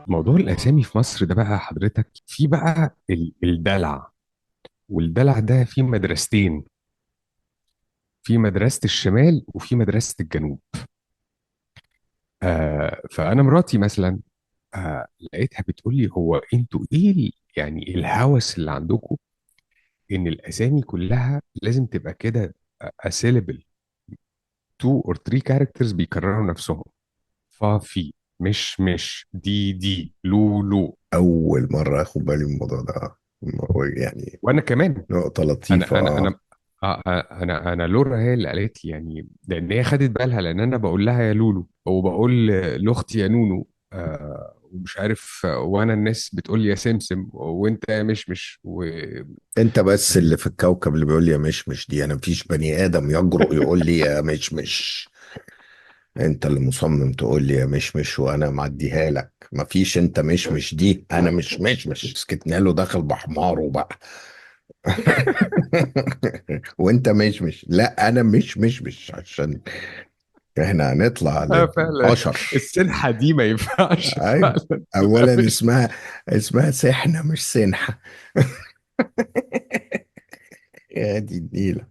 موضوع الأسامي في مصر ده بقى حضرتك في بقى الدلع. والدلع ده في مدرستين، في مدرسة الشمال وفي مدرسة الجنوب. فأنا مراتي مثلا لقيتها بتقول لي هو انتوا ايه يعني الهوس اللي عندكم ان الأسامي كلها لازم تبقى كده اسيلبل، 2 or 3 characters بيكرروا نفسهم. ففي مش دي لولو. أول مرة أخد بالي من الموضوع ده. هو يعني وانا كمان. نقطة لطيفة. انا انا انا انا لورا هي اللي قالت لي، يعني لان هي خدت بالها، لان انا بقول لها يا لولو وبقول لاختي يا نونو، ومش عارف، وانا الناس بتقول لي يا سمسم وانت يا مشمش أنت بس اللي في الكوكب اللي بيقول لي يا مش دي، أنا مفيش بني آدم يجرؤ يقول لي يا مش. أنت اللي مصمم تقول لي يا مش وأنا معديها لك. مفيش، أنت مش دي، أنا مش سكتنا له داخل بحماره بقى. وأنت مش لا، أنا مش عشان إحنا هنطلع فعلا للبشر. السنحة دي ما ينفعش ايوه. فعلا تبقى اولا مش. اسمها سحنه مش سنحه. يا دي النيله.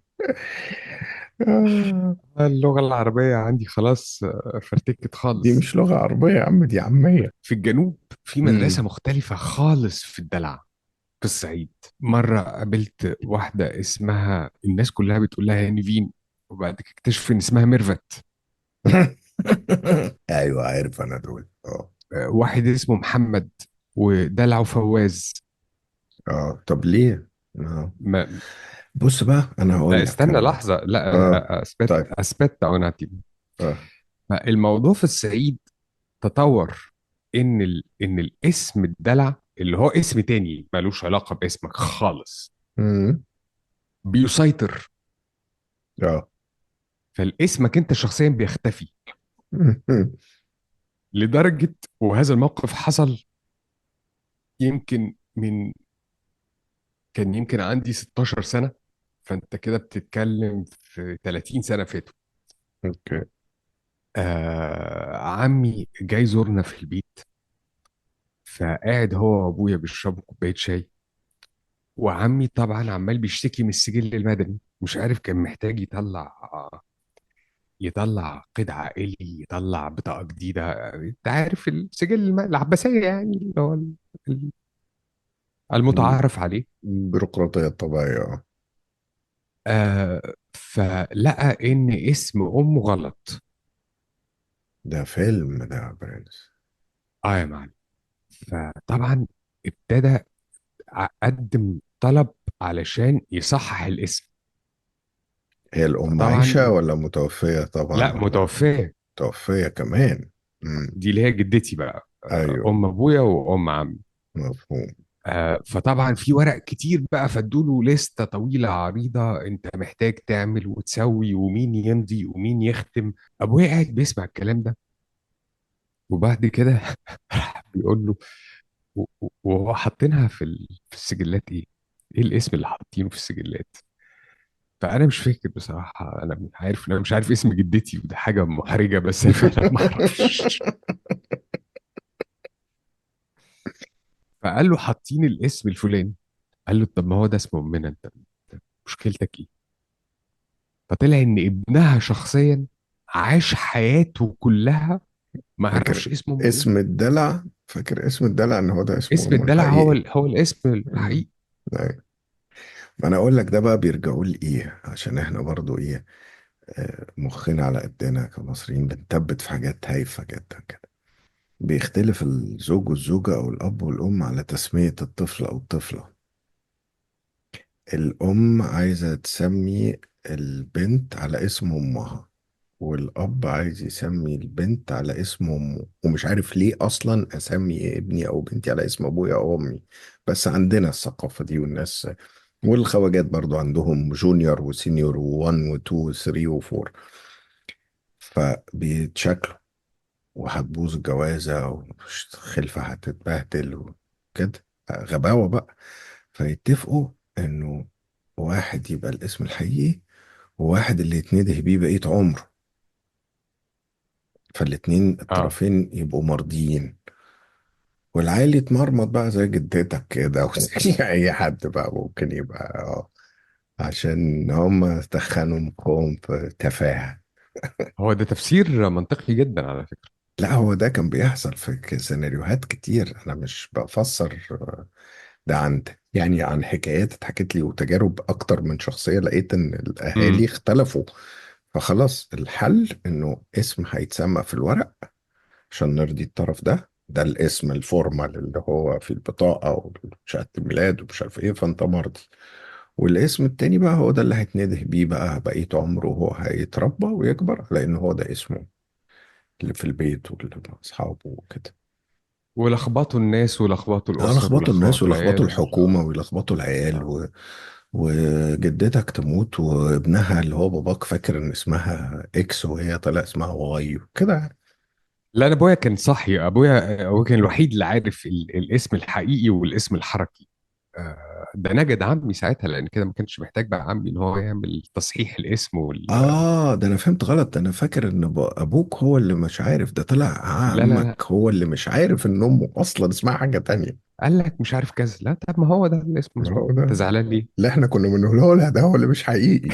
آه. اللغة العربية عندي خلاص فرتكت دي خالص. مش لغه عربيه يا عم، دي عاميه. في الجنوب في مدرسة امم. مختلفة خالص في الدلع. في الصعيد مرة قابلت واحدة اسمها الناس كلها بتقول لها يا نيفين، وبعد كده اكتشف ان اسمها ميرفت. ايوه عارف انا دول، اه. واحد اسمه محمد ودلعه فواز. اه طب ليه؟ ما بص بقى انا لا هقول لك استنى انا. لحظة، اه لا اثبت طيب. اثبت اوناتي. اه. الموضوع في الصعيد تطور ان الاسم الدلع اللي هو اسم تاني ملوش علاقة باسمك خالص امم. بيسيطر. اه. فالاسمك انت شخصيا بيختفي لدرجة، وهذا الموقف حصل يمكن من، كان يمكن عندي 16 سنة، فانت كده بتتكلم في 30 سنة فاتوا. اوكي. عمي جاي زورنا في البيت، فقاعد هو وابويا بيشربوا كوباية شاي، وعمي طبعا عمال بيشتكي من السجل المدني، مش عارف كان محتاج يطلع قيد عائلي، يطلع بطاقة جديدة. انت عارف السجل العباسية يعني اللي هو ال- المتعارف عليه. البيروقراطيه الطبيعيه، اه. فلقى ان اسم امه غلط. ده فيلم ده يا برنس. اه يا معلم. فطبعا ابتدى قدم طلب علشان يصحح الاسم. هي الام عايشه فطبعا ولا متوفيه طبعا لا، ولا؟ متوفاه. متوفيه كمان. امم. دي اللي هي جدتي بقى، ايوه. ام ابويا وام عمي. مفهوم. فطبعا في ورق كتير بقى، فادوله لستة طويلة عريضة انت محتاج تعمل وتسوي ومين يمضي ومين يختم. ابويا قاعد بيسمع الكلام ده، وبعد كده بيقول له وهو حاطينها في السجلات ايه؟ ايه الاسم اللي حاطينه في السجلات؟ فانا مش فاكر بصراحه، انا مش عارف اسم جدتي، وده حاجه محرجه، بس انا فعلا ما اعرفش. فقال له حاطين الاسم الفلاني. قال له طب ما هو ده اسم امنا، انت مشكلتك ايه؟ فطلع ان ابنها شخصيا عاش حياته كلها ما فاكر يعرفش اسم امه ايه. اسم الدلع، فاكر اسم الدلع ان هو ده اسمه اسم امه الدلع هو الحقيقي. هو الاسم مم. الحقيقي. أيوة. ما انا اقول لك ده بقى بيرجعوا لايه، عشان احنا برضو ايه، مخنا على قدنا كمصريين بنثبت في حاجات هايفه جدا كده. بيختلف الزوج والزوجه او الاب والام على تسميه الطفل او الطفله. الام عايزه تسمي البنت على اسم امها، والأب عايز يسمي البنت على اسم أمه، ومش عارف ليه أصلا أسمي ابني أو بنتي على اسم أبويا أو أمي. بس عندنا الثقافة دي، والناس والخواجات برضو عندهم جونيور وسينيور و1 و2 و3 و4. فبيتشكلوا، وهتبوظ الجوازة والخلفة هتتبهدل وكده. غباوة بقى. فيتفقوا إنه واحد يبقى الاسم الحقيقي، وواحد اللي يتنده بيه بقية عمره. فالاتنين اه. الطرفين يبقوا مرضيين، والعيل يتمرمط بقى زي جدتك كده او زي اي حد بقى ممكن يبقى عشان هم تخنوا مخهم في تفاهة. هو ده تفسير منطقي جدا على فكرة. لا هو ده كان بيحصل في سيناريوهات كتير، انا مش بفسر ده عن يعني عن حكايات اتحكت لي وتجارب اكتر من شخصية، لقيت ان الاهالي امم. اختلفوا. فخلاص الحل انه اسم هيتسمى في الورق عشان نرضي الطرف ده، ده الاسم الفورمال اللي هو في البطاقة وشهادة الميلاد ومش عارف ايه، فانت مرضي. والاسم التاني بقى هو ده اللي هيتنده بيه بقى بقية عمره، وهو هيتربى ويكبر لأن هو ده اسمه اللي في البيت واللي مع أصحابه وكده. ولخبطوا الناس ولخبطوا اه الأسر لخبطوا الناس ولخبطوا ولخبطوا العيال الحكومة ويلخبطوا العيال آه. وجدتك تموت وابنها اللي هو باباك فاكر ان اسمها اكس وهي طلع اسمها واي كده يعني. لا، أنا أبويا كان صحي. أبويا هو كان الوحيد اللي عارف الاسم الحقيقي والاسم الحركي. ده نجد عمي ساعتها، لأن كده ما كانش محتاج بقى عمي إن هو يعمل تصحيح الاسم اه ده انا فهمت غلط، ده انا فاكر ان ابوك هو اللي مش عارف، ده طلع لا لا عمك لا. هو اللي مش عارف ان امه اصلا اسمها حاجة تانية. قال لك مش عارف كذا. لا، طب ما هو ده الاسم ما مظبوط، هو أنت ده زعلان ليه؟ اللي احنا كنا بنقوله لها، ده هو اللي مش حقيقي.